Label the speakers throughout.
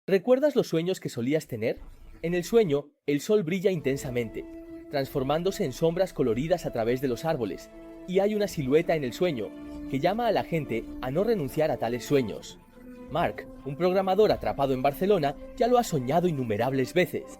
Speaker 1: ¿Recuerdas los sueños que solías tener? En el sueño, el sol brilla intensamente, transformándose en sombras coloridas a través de los árboles, y hay una silueta en el sueño que llama a la gente a no renunciar a tales sueños. Mark, un programador atrapado en Barcelona, ya lo ha soñado innumerables veces.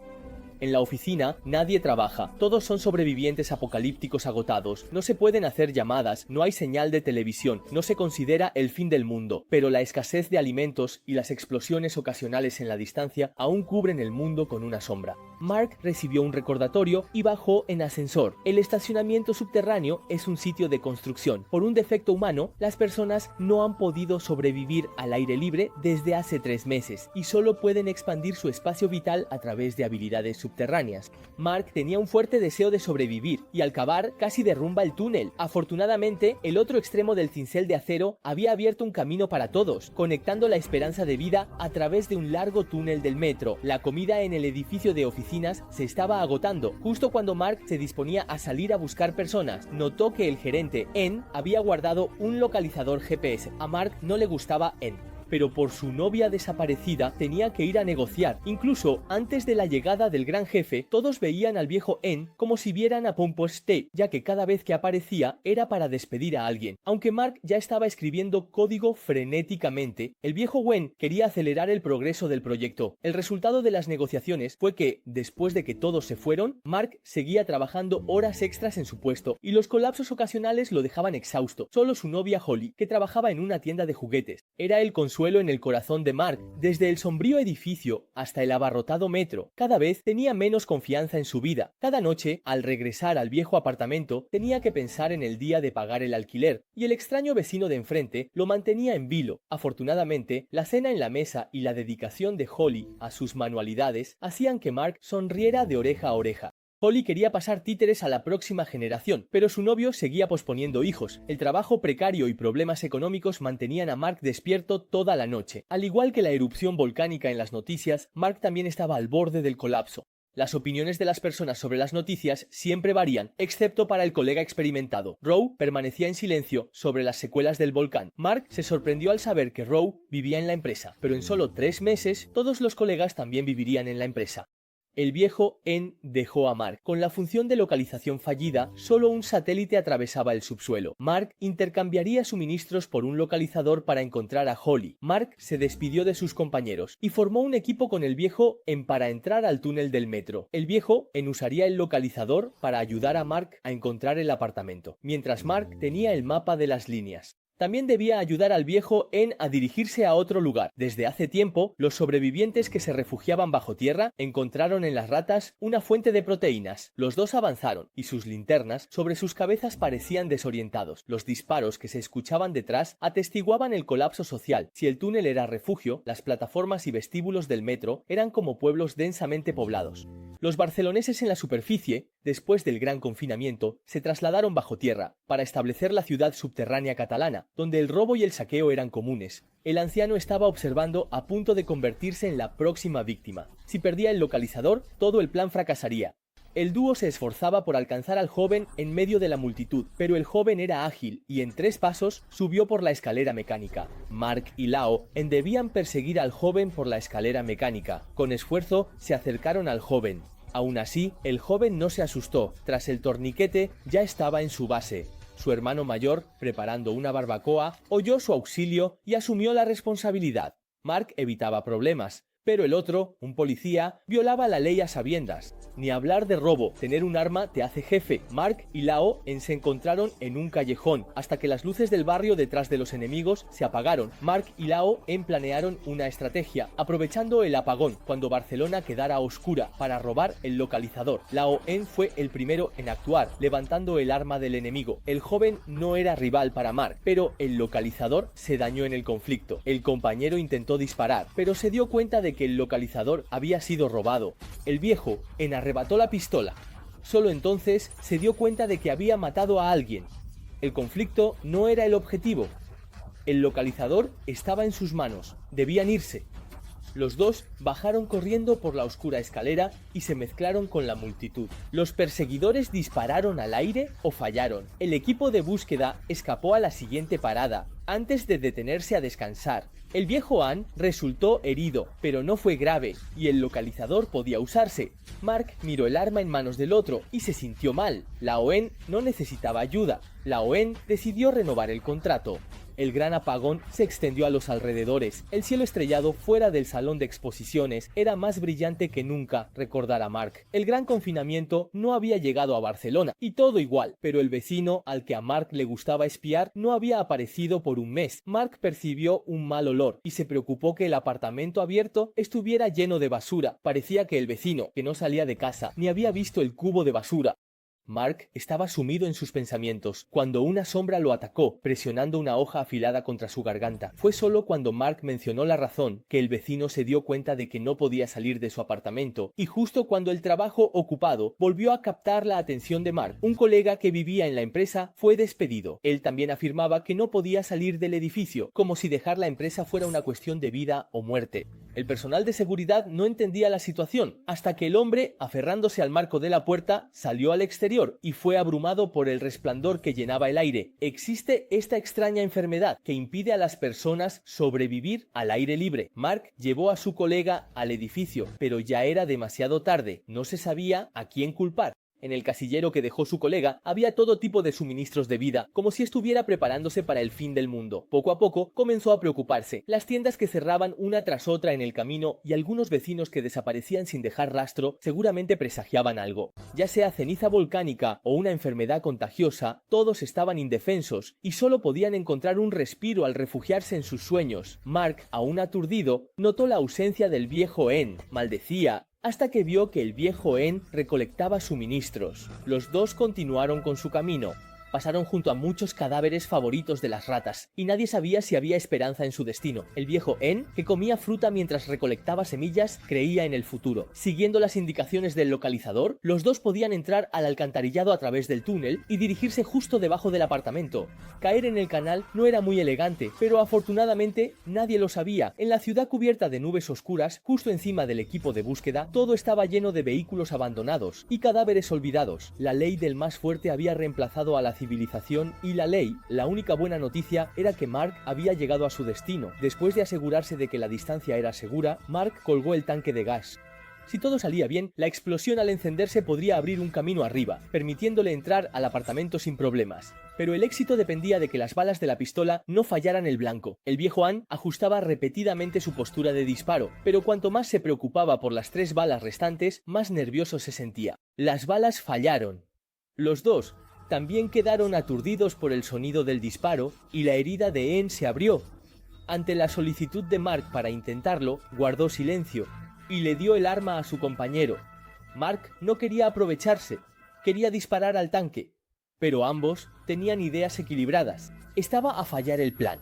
Speaker 1: En la oficina nadie trabaja, todos son sobrevivientes apocalípticos agotados, no se pueden hacer llamadas, no hay señal de televisión, no se considera el fin del mundo, pero la escasez de alimentos y las explosiones ocasionales en la distancia aún cubren el mundo con una sombra. Mark recibió un recordatorio y bajó en ascensor. El estacionamiento subterráneo es un sitio de construcción. Por un defecto humano, las personas no han podido sobrevivir al aire libre desde hace 3 meses y solo pueden expandir su espacio vital a través de habilidades subterráneas. Mark tenía un fuerte deseo de sobrevivir y al cavar casi derrumba el túnel. Afortunadamente, el otro extremo del cincel de acero había abierto un camino para todos, conectando la esperanza de vida a través de un largo túnel del metro. La comida en el edificio de oficinas se estaba agotando. Justo cuando Mark se disponía a salir a buscar personas, notó que el gerente, En, había guardado un localizador GPS. A Mark no le gustaba En, pero por su novia desaparecida tenía que ir a negociar. Incluso antes de la llegada del gran jefe, todos veían al viejo En como si vieran a Pomposté, ya que cada vez que aparecía era para despedir a alguien. Aunque Mark ya estaba escribiendo código frenéticamente, el viejo Wen quería acelerar el progreso del proyecto. El resultado de las negociaciones fue que, después de que todos se fueron, Mark seguía trabajando horas extras en su puesto, y los colapsos ocasionales lo dejaban exhausto. Solo su novia Holly, que trabajaba en una tienda de juguetes, era el consuelo en el corazón de Mark. Desde el sombrío edificio hasta el abarrotado metro, cada vez tenía menos confianza en su vida. Cada noche, al regresar al viejo apartamento, tenía que pensar en el día de pagar el alquiler, y el extraño vecino de enfrente lo mantenía en vilo. Afortunadamente, la cena en la mesa y la dedicación de Holly a sus manualidades hacían que Mark sonriera de oreja a oreja. Holly quería pasar títeres a la próxima generación, pero su novio seguía posponiendo hijos. El trabajo precario y problemas económicos mantenían a Mark despierto toda la noche. Al igual que la erupción volcánica en las noticias, Mark también estaba al borde del colapso. Las opiniones de las personas sobre las noticias siempre varían, excepto para el colega experimentado. Rowe permanecía en silencio sobre las secuelas del volcán. Mark se sorprendió al saber que Rowe vivía en la empresa, pero en solo 3 meses todos los colegas también vivirían en la empresa. El viejo En dejó a Mark. Con la función de localización fallida, solo un satélite atravesaba el subsuelo. Mark intercambiaría suministros por un localizador para encontrar a Holly. Mark se despidió de sus compañeros y formó un equipo con el viejo En para entrar al túnel del metro. El viejo En usaría el localizador para ayudar a Mark a encontrar el apartamento, mientras Mark tenía el mapa de las líneas. También debía ayudar al viejo En a dirigirse a otro lugar. Desde hace tiempo, los sobrevivientes que se refugiaban bajo tierra encontraron en las ratas una fuente de proteínas. Los dos avanzaron, y sus linternas sobre sus cabezas parecían desorientados. Los disparos que se escuchaban detrás atestiguaban el colapso social. Si el túnel era refugio, las plataformas y vestíbulos del metro eran como pueblos densamente poblados. Los barceloneses en la superficie, después del gran confinamiento, se trasladaron bajo tierra para establecer la ciudad subterránea catalana, donde el robo y el saqueo eran comunes. El anciano estaba observando a punto de convertirse en la próxima víctima. Si perdía el localizador, todo el plan fracasaría. El dúo se esforzaba por alcanzar al joven en medio de la multitud, pero el joven era ágil y en 3 pasos subió por la escalera mecánica. Mark y Lao debían perseguir al joven por la escalera mecánica. Con esfuerzo se acercaron al joven. Aún así, el joven no se asustó. Tras el torniquete, ya estaba en su base. Su hermano mayor, preparando una barbacoa, oyó su auxilio y asumió la responsabilidad. Mark evitaba problemas, pero el otro, un policía, violaba la ley a sabiendas. Ni hablar de robo, tener un arma te hace jefe. Mark y Lao se encontraron en un callejón, hasta que las luces del barrio detrás de los enemigos se apagaron. Mark y Lao planearon una estrategia, aprovechando el apagón, cuando Barcelona quedara oscura, para robar el localizador. Lao fue el primero en actuar, levantando el arma del enemigo. El joven no era rival para Mark, pero el localizador se dañó en el conflicto. El compañero intentó disparar, pero se dio cuenta de que el localizador había sido robado. El viejo arrebató la pistola. Solo entonces se dio cuenta de que había matado a alguien. El conflicto no era el objetivo. El localizador estaba en sus manos. Debían irse. Los dos bajaron corriendo por la oscura escalera y se mezclaron con la multitud. Los perseguidores dispararon al aire o fallaron. El equipo de búsqueda escapó a la siguiente parada, antes de detenerse a descansar. El viejo Ann resultó herido, pero no fue grave, y el localizador podía usarse. Mark miró el arma en manos del otro y se sintió mal. La ON no necesitaba ayuda. La ON decidió renovar el contrato. El gran apagón se extendió a los alrededores. El cielo estrellado fuera del salón de exposiciones era más brillante que nunca, recordara Mark. El gran confinamiento no había llegado a Barcelona, y todo igual, pero el vecino al que a Mark le gustaba espiar no había aparecido por un mes. Mark percibió un mal olor y se preocupó que el apartamento abierto estuviera lleno de basura. Parecía que el vecino, que no salía de casa, ni había visto el cubo de basura. Mark estaba sumido en sus pensamientos cuando una sombra lo atacó, presionando una hoja afilada contra su garganta. Fue solo cuando Mark mencionó la razón que el vecino se dio cuenta de que no podía salir de su apartamento, y justo cuando el trabajo ocupado volvió a captar la atención de Mark, un colega que vivía en la empresa fue despedido. Él también afirmaba que no podía salir del edificio, como si dejar la empresa fuera una cuestión de vida o muerte. El personal de seguridad no entendía la situación, hasta que el hombre, aferrándose al marco de la puerta, salió al exterior y fue abrumado por el resplandor que llenaba el aire. Existe esta extraña enfermedad que impide a las personas sobrevivir al aire libre. Mark llevó a su colega al edificio, pero ya era demasiado tarde. No se sabía a quién culpar. En el casillero que dejó su colega había todo tipo de suministros de vida, como si estuviera preparándose para el fin del mundo. Poco a poco comenzó a preocuparse. Las tiendas que cerraban una tras otra en el camino y algunos vecinos que desaparecían sin dejar rastro seguramente presagiaban algo. Ya sea ceniza volcánica o una enfermedad contagiosa, todos estaban indefensos y solo podían encontrar un respiro al refugiarse en sus sueños. Mark, aún aturdido, notó la ausencia del viejo N. Maldecía hasta que vio que el viejo N recolectaba suministros. Los dos continuaron con su camino. Pasaron junto a muchos cadáveres favoritos de las ratas, y nadie sabía si había esperanza en su destino. El viejo N, que comía fruta mientras recolectaba semillas, creía en el futuro. Siguiendo las indicaciones del localizador, los dos podían entrar al alcantarillado a través del túnel y dirigirse justo debajo del apartamento. Caer en el canal no era muy elegante, pero afortunadamente nadie lo sabía. En la ciudad cubierta de nubes oscuras, justo encima del equipo de búsqueda, todo estaba lleno de vehículos abandonados y cadáveres olvidados. La ley del más fuerte había reemplazado a la civilización y la ley. La única buena noticia era que Mark había llegado a su destino. Después de asegurarse de que la distancia era segura, Mark colgó el tanque de gas. Si todo salía bien, la explosión al encenderse podría abrir un camino arriba, permitiéndole entrar al apartamento sin problemas. Pero el éxito dependía de que las balas de la pistola no fallaran el blanco. El viejo Ann ajustaba repetidamente su postura de disparo, pero cuanto más se preocupaba por las 3 balas restantes, más nervioso se sentía. Las balas fallaron. Los dos también quedaron aturdidos por el sonido del disparo y la herida de N se abrió. Ante la solicitud de Mark para intentarlo, guardó silencio y le dio el arma a su compañero. Mark no quería aprovecharse, quería disparar al tanque, pero ambos tenían ideas equilibradas. Estaba a fallar el plan.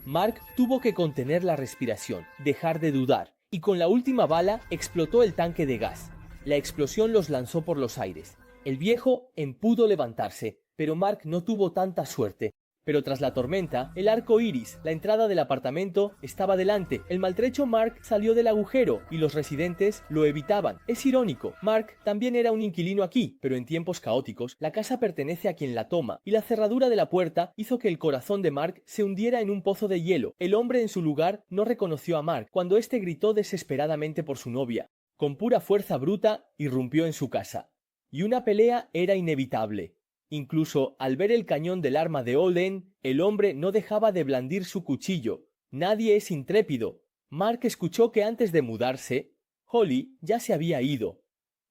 Speaker 1: Mark tuvo que contener la respiración, dejar de dudar, y con la última bala explotó el tanque de gas. La explosión los lanzó por los aires. El viejo pudo levantarse, pero Mark no tuvo tanta suerte. Pero tras la tormenta, el arco iris, la entrada del apartamento, estaba delante. El maltrecho Mark salió del agujero y los residentes lo evitaban. Es irónico, Mark también era un inquilino aquí, pero en tiempos caóticos, la casa pertenece a quien la toma, y la cerradura de la puerta hizo que el corazón de Mark se hundiera en un pozo de hielo. El hombre en su lugar no reconoció a Mark cuando éste gritó desesperadamente por su novia. Con pura fuerza bruta, irrumpió en su casa. Y una pelea era inevitable. Incluso al ver el cañón del arma de Holden, el hombre no dejaba de blandir su cuchillo. Nadie es intrépido. Mark escuchó que antes de mudarse, Holly ya se había ido.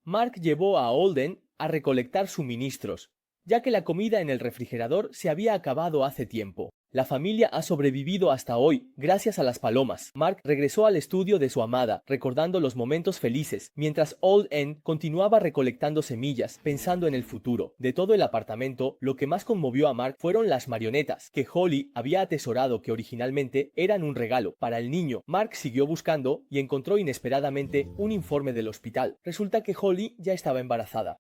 Speaker 1: Mark llevó a Holden a recolectar suministros, ya que la comida en el refrigerador se había acabado hace tiempo. La familia ha sobrevivido hasta hoy, gracias a las palomas. Mark regresó al estudio de su amada, recordando los momentos felices, mientras Old N continuaba recolectando semillas, pensando en el futuro. De todo el apartamento, lo que más conmovió a Mark fueron las marionetas, que Holly había atesorado que originalmente eran un regalo para el niño. Mark siguió buscando y encontró inesperadamente un informe del hospital. Resulta que Holly ya estaba embarazada.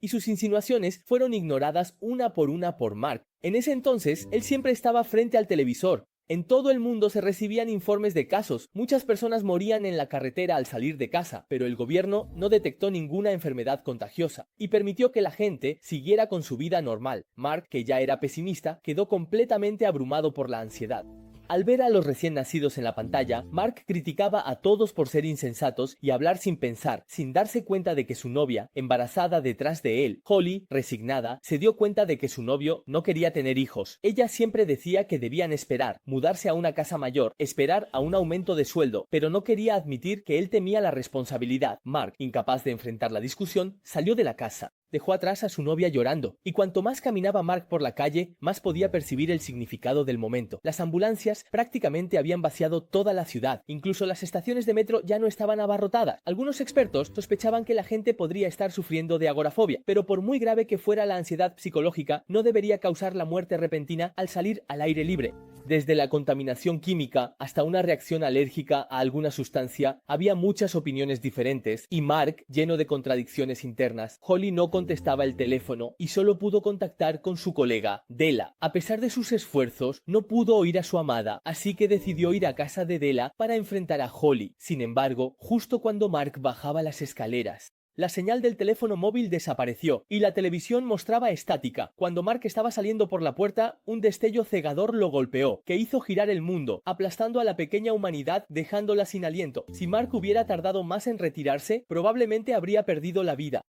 Speaker 1: Y sus insinuaciones fueron ignoradas una por Mark. En ese entonces, él siempre estaba frente al televisor. En todo el mundo se recibían informes de casos. Muchas personas morían en la carretera al salir de casa, pero el gobierno no detectó ninguna enfermedad contagiosa y permitió que la gente siguiera con su vida normal. Mark, que ya era pesimista, quedó completamente abrumado por la ansiedad. Al ver a los recién nacidos en la pantalla, Mark criticaba a todos por ser insensatos y hablar sin pensar, sin darse cuenta de que su novia, embarazada detrás de él, Holly, resignada, se dio cuenta de que su novio no quería tener hijos. Ella siempre decía que debían esperar, mudarse a una casa mayor, esperar a un aumento de sueldo, pero no quería admitir que él temía la responsabilidad. Mark, incapaz de enfrentar la discusión, salió de la casa. Dejó atrás a su novia llorando, y cuanto más caminaba Mark por la calle, más podía percibir el significado del momento. Las ambulancias prácticamente habían vaciado toda la ciudad, incluso las estaciones de metro ya no estaban abarrotadas. Algunos expertos sospechaban que la gente podría estar sufriendo de agorafobia, pero por muy grave que fuera la ansiedad psicológica, no debería causar la muerte repentina al salir al aire libre. Desde la contaminación química hasta una reacción alérgica a alguna sustancia, había muchas opiniones diferentes, y Mark, lleno de contradicciones internas. Holly no contestaba el teléfono y solo pudo contactar con su colega, Della. A pesar de sus esfuerzos, no pudo oír a su amada, así que decidió ir a casa de Della para enfrentar a Holly. Sin embargo, justo cuando Mark bajaba las escaleras, la señal del teléfono móvil desapareció y la televisión mostraba estática. Cuando Mark estaba saliendo por la puerta, un destello cegador lo golpeó, que hizo girar el mundo, aplastando a la pequeña humanidad dejándola sin aliento. Si Mark hubiera tardado más en retirarse, probablemente habría perdido la vida.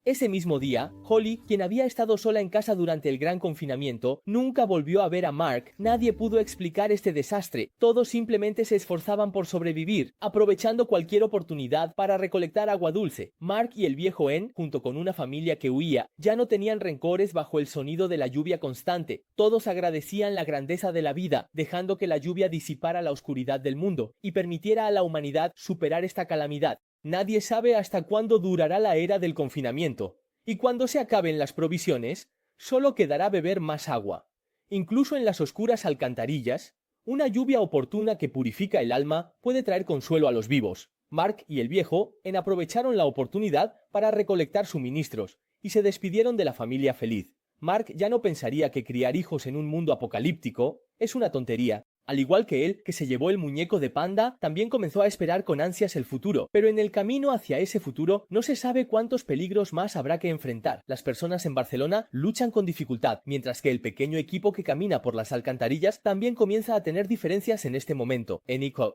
Speaker 1: Ese mismo día, Holly, quien había estado sola en casa durante el gran confinamiento, nunca volvió a ver a Mark. Nadie pudo explicar este desastre. Todos simplemente se esforzaban por sobrevivir, aprovechando cualquier oportunidad para recolectar agua dulce. Mark y el viejo En, junto con una familia que huía, ya no tenían rencores bajo el sonido de la lluvia constante. Todos agradecían la grandeza de la vida, dejando que la lluvia disipara la oscuridad del mundo y permitiera a la humanidad superar esta calamidad. Nadie sabe hasta cuándo durará la era del confinamiento, y cuando se acaben las provisiones, solo quedará beber más agua. Incluso en las oscuras alcantarillas, una lluvia oportuna que purifica el alma puede traer consuelo a los vivos. Mark y el viejo aprovecharon la oportunidad para recolectar suministros, y se despidieron de la familia feliz. Mark ya no pensaría que criar hijos en un mundo apocalíptico es una tontería. Al igual que él, que se llevó el muñeco de panda, también comenzó a esperar con ansias el futuro. Pero en el camino hacia ese futuro no se sabe cuántos peligros más habrá que enfrentar. Las personas en Barcelona luchan con dificultad, mientras que el pequeño equipo que camina por las alcantarillas también comienza a tener diferencias en este momento.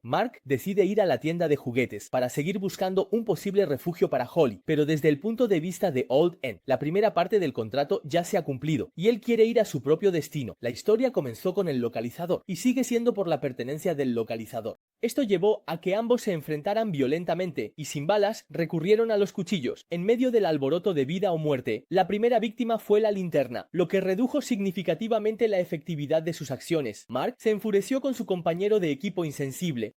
Speaker 1: Mark decide ir a la tienda de juguetes para seguir buscando un posible refugio para Holly, pero desde el punto de vista de Old N, la primera parte del contrato ya se ha cumplido, y él quiere ir a su propio destino. La historia comenzó con el localizador, y sigue siendo por la pertenencia del localizador. Esto llevó a que ambos se enfrentaran violentamente y sin balas recurrieron a los cuchillos. En medio del alboroto de vida o muerte, la primera víctima fue la linterna, lo que redujo significativamente la efectividad de sus acciones. Mark se enfureció con su compañero de equipo insensible.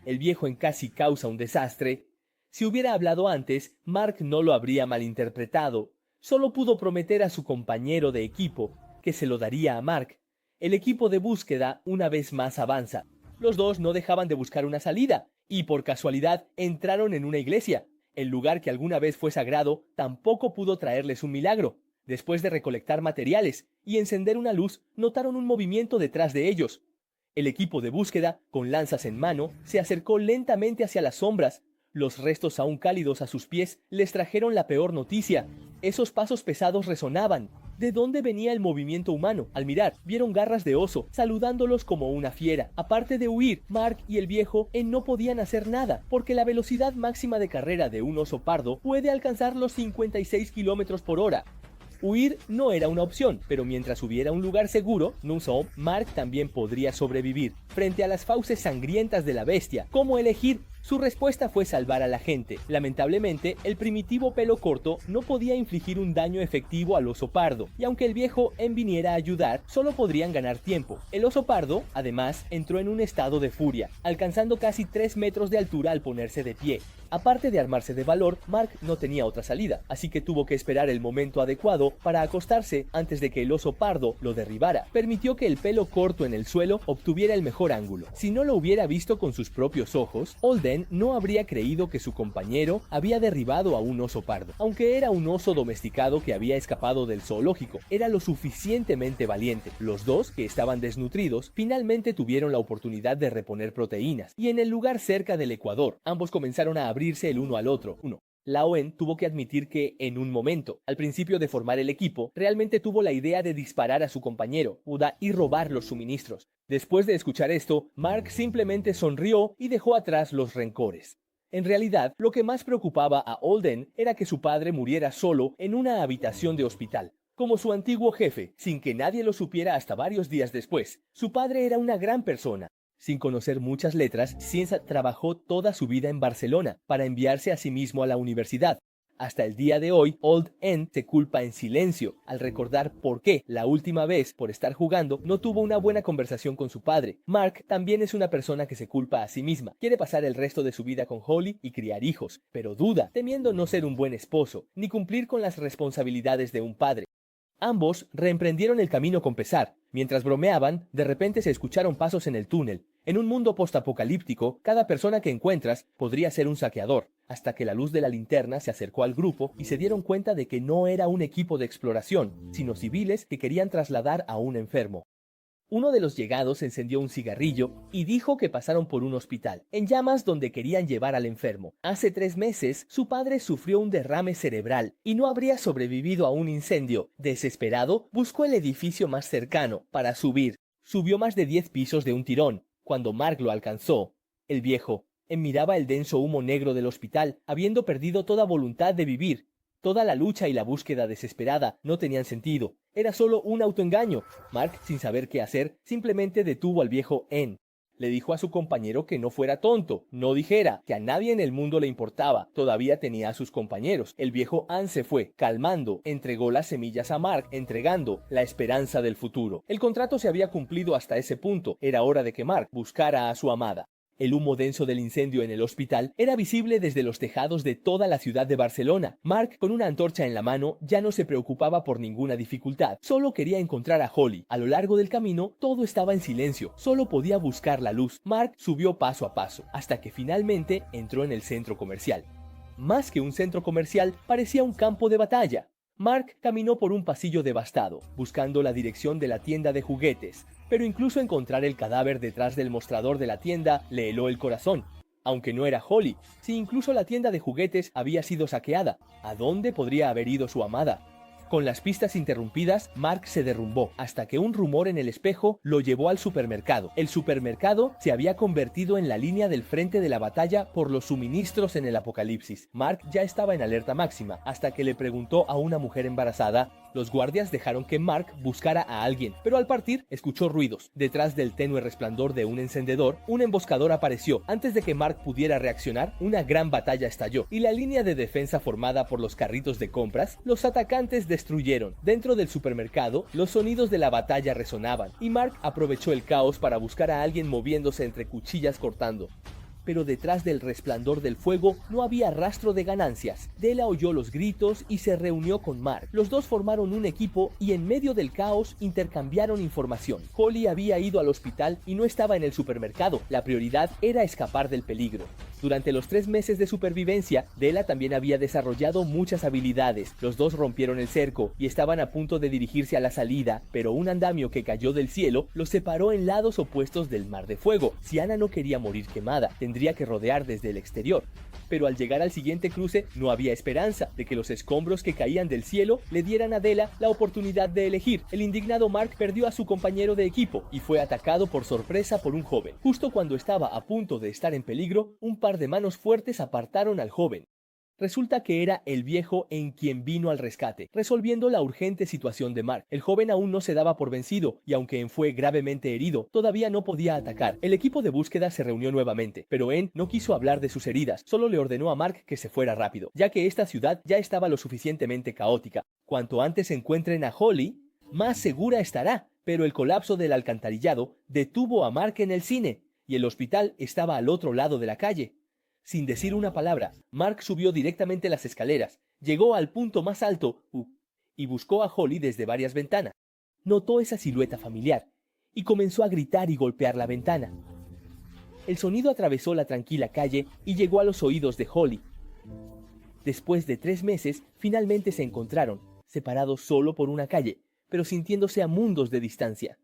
Speaker 1: El viejo en casi causa un desastre. Si hubiera hablado antes, Mark no lo habría malinterpretado. Solo pudo prometer a su compañero de equipo que se lo daría a Mark. El equipo de búsqueda una vez más avanza. Los dos no dejaban de buscar una salida, y por casualidad entraron en una iglesia. El lugar que alguna vez fue sagrado tampoco pudo traerles un milagro. Después de recolectar materiales y encender una luz, notaron un movimiento detrás de ellos. El equipo de búsqueda, con lanzas en mano, se acercó lentamente hacia las sombras. Los restos aún cálidos a sus pies les trajeron la peor noticia. Esos pasos pesados resonaban. ¿De dónde venía el movimiento humano? Al mirar, vieron garras de oso, saludándolos como una fiera. Aparte de huir, Mark y el viejo no podían hacer nada, porque la velocidad máxima de carrera de un oso pardo puede alcanzar los 56 km por hora. Huir no era una opción, pero mientras hubiera un lugar seguro, Mark también podría sobrevivir. Frente a las fauces sangrientas de la bestia, ¿cómo elegir? Su respuesta fue salvar a la gente. Lamentablemente, el primitivo pelo corto no podía infligir un daño efectivo al oso pardo, y aunque el viejo viniera a ayudar, solo podrían ganar tiempo. El oso pardo, además, entró en un estado de furia, alcanzando casi 3 metros de altura al ponerse de pie. Aparte de armarse de valor, Mark no tenía otra salida, así que tuvo que esperar el momento adecuado para acostarse antes de que el oso pardo lo derribara. Permitió que el pelo corto en el suelo obtuviera el mejor ángulo. Si no lo hubiera visto con sus propios ojos, Holden no habría creído que su compañero había derribado a un oso pardo. Aunque era un oso domesticado que había escapado del zoológico, era lo suficientemente valiente. Los dos, que estaban desnutridos, finalmente tuvieron la oportunidad de reponer proteínas, y en el lugar cerca del Ecuador, ambos comenzaron a abrirse el uno al otro. Lao-En tuvo que admitir que, en un momento, al principio de formar el equipo, realmente tuvo la idea de disparar a su compañero, Uda, y robar los suministros. Después de escuchar esto, Mark simplemente sonrió y dejó atrás los rencores. En realidad, lo que más preocupaba a Holden era que su padre muriera solo en una habitación de hospital, como su antiguo jefe, sin que nadie lo supiera hasta varios días después. Su padre era una gran persona. Sin conocer muchas letras, Cienza trabajó toda su vida en Barcelona para enviarse a sí mismo a la universidad. Hasta el día de hoy, Old N se culpa en silencio al recordar por qué la última vez, por estar jugando, no tuvo una buena conversación con su padre. Mark también es una persona que se culpa a sí misma. Quiere pasar el resto de su vida con Holly y criar hijos, pero duda, temiendo no ser un buen esposo, ni cumplir con las responsabilidades de un padre. Ambos reemprendieron el camino con pesar. Mientras bromeaban, de repente se escucharon pasos en el túnel. En un mundo postapocalíptico, cada persona que encuentras podría ser un saqueador, hasta que la luz de la linterna se acercó al grupo y se dieron cuenta de que no era un equipo de exploración, sino civiles que querían trasladar a un enfermo. Uno de los llegados encendió un cigarrillo y dijo que pasaron por un hospital, en llamas donde querían llevar al enfermo. Hace 3 meses, su padre sufrió un derrame cerebral y no habría sobrevivido a un incendio. Desesperado, buscó el edificio más cercano para subir. Subió más de 10 pisos de un tirón. Cuando Mark lo alcanzó, el viejo miraba el denso humo negro del hospital, habiendo perdido toda voluntad de vivir. Toda la lucha y la búsqueda desesperada no tenían sentido. Era solo un autoengaño. Mark, sin saber qué hacer, simplemente detuvo al viejo N. Le dijo a su compañero que no fuera tonto, no dijera, que a nadie en el mundo le importaba. Todavía tenía a sus compañeros. El viejo Ann se fue, calmando, entregó las semillas a Mark, entregando la esperanza del futuro. El contrato se había cumplido hasta ese punto. Era hora de que Mark buscara a su amada. El humo denso del incendio en el hospital era visible desde los tejados de toda la ciudad de Barcelona. Mark, con una antorcha en la mano, ya no se preocupaba por ninguna dificultad. Solo quería encontrar a Holly. A lo largo del camino, todo estaba en silencio. Solo podía buscar la luz. Mark subió paso a paso, hasta que finalmente entró en el centro comercial. Más que un centro comercial, parecía un campo de batalla. Mark caminó por un pasillo devastado, buscando la dirección de la tienda de juguetes, pero incluso encontrar el cadáver detrás del mostrador de la tienda le heló el corazón. Aunque no era Holly, si incluso la tienda de juguetes había sido saqueada, ¿a dónde podría haber ido su amada? Con las pistas interrumpidas, Mark se derrumbó, hasta que un rumor en el espejo lo llevó al supermercado. El supermercado se había convertido en la línea del frente de la batalla por los suministros en el apocalipsis. Mark ya estaba en alerta máxima, hasta que le preguntó a una mujer embarazada. Los guardias dejaron que Mark buscara a alguien, pero al partir escuchó ruidos. Detrás del tenue resplandor de un encendedor, un emboscador apareció. Antes de que Mark pudiera reaccionar, una gran batalla estalló, y la línea de defensa formada por los carritos de compras, los atacantes destruyeron. Dentro del supermercado, los sonidos de la batalla resonaban, y Mark aprovechó el caos para buscar a alguien moviéndose entre cuchillas cortando. Pero detrás del resplandor del fuego no había rastro de ganancias. Della oyó los gritos y se reunió con Mark. Los dos formaron un equipo y en medio del caos intercambiaron información. Holly había ido al hospital y no estaba en el supermercado. La prioridad era escapar del peligro. Durante los 3 meses de supervivencia, Della también había desarrollado muchas habilidades. Los dos rompieron el cerco y estaban a punto de dirigirse a la salida, pero un andamio que cayó del cielo los separó en lados opuestos del mar de fuego. Si Anna no quería morir quemada, tendría que rodear desde el exterior. Pero al llegar al siguiente cruce, no había esperanza de que los escombros que caían del cielo le dieran a Della la oportunidad de elegir. El indignado Mark perdió a su compañero de equipo y fue atacado por sorpresa por un joven. Justo cuando estaba a punto de estar en peligro, un par de manos fuertes apartaron al joven. Resulta que era el viejo en quien vino al rescate, resolviendo la urgente situación de Mark. El joven aún no se daba por vencido, y aunque En fue gravemente herido, todavía no podía atacar. El equipo de búsqueda se reunió nuevamente, pero En no quiso hablar de sus heridas, solo le ordenó a Mark que se fuera rápido, ya que esta ciudad ya estaba lo suficientemente caótica. Cuanto antes encuentren a Holly, más segura estará. Pero el colapso del alcantarillado detuvo a Mark en el cine, y el hospital estaba al otro lado de la calle. Sin decir una palabra, Mark subió directamente las escaleras, llegó al punto más alto y buscó a Holly desde varias ventanas. Notó esa silueta familiar y comenzó a gritar y golpear la ventana. El sonido atravesó la tranquila calle y llegó a los oídos de Holly. Después de 3 meses, finalmente se encontraron, separados solo por una calle, pero sintiéndose a mundos de distancia.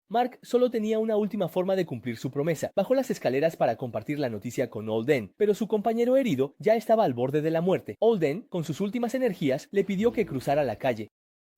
Speaker 1: Mark solo tenía una última forma de cumplir su promesa. Bajó las escaleras para compartir la noticia con Olden, pero su compañero herido ya estaba al borde de la muerte. Olden, con sus últimas energías, le pidió que cruzara la calle.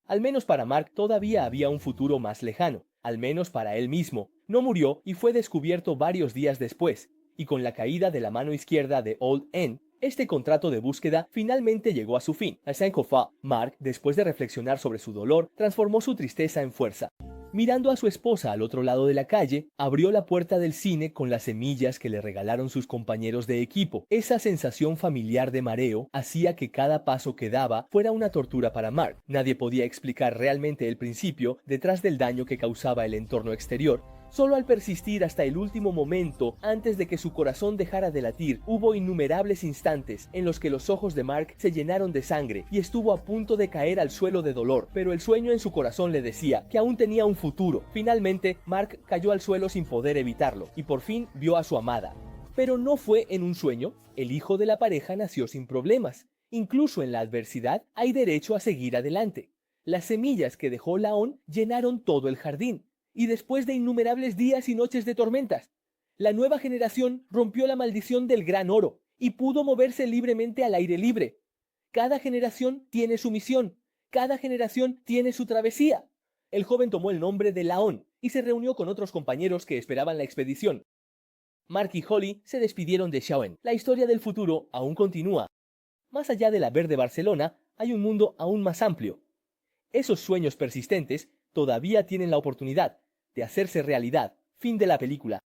Speaker 1: Al menos para Mark todavía había un futuro más lejano, al menos para él mismo. No murió y fue descubierto varios días después, y con la caída de la mano izquierda de Olden, este contrato de búsqueda finalmente llegó a su fin. A Sankofa, Mark, después de reflexionar sobre su dolor, transformó su tristeza en fuerza. Mirando a su esposa al otro lado de la calle, abrió la puerta del cine con las semillas que le regalaron sus compañeros de equipo. Esa sensación familiar de mareo hacía que cada paso que daba fuera una tortura para Mark. Nadie podía explicar realmente el principio detrás del daño que causaba el entorno exterior. Solo al persistir hasta el último momento, antes de que su corazón dejara de latir, hubo innumerables instantes en los que los ojos de Mark se llenaron de sangre y estuvo a punto de caer al suelo de dolor, pero el sueño en su corazón le decía que aún tenía un futuro. Finalmente, Mark cayó al suelo sin poder evitarlo y por fin vio a su amada. Pero no fue en un sueño. El hijo de la pareja nació sin problemas. Incluso en la adversidad hay derecho a seguir adelante. Las semillas que dejó Laon llenaron todo el jardín. Y después de innumerables días y noches de tormentas, la nueva generación rompió la maldición del gran oro y pudo moverse libremente al aire libre. Cada generación tiene su misión, cada generación tiene su travesía. El joven tomó el nombre de Laon y se reunió con otros compañeros que esperaban la expedición. Mark y Holly se despidieron de Xiaoen. La historia del futuro aún continúa. Más allá de la verde Barcelona, hay un mundo aún más amplio. Esos sueños persistentes todavía tienen la oportunidad de hacerse realidad. Fin de la película.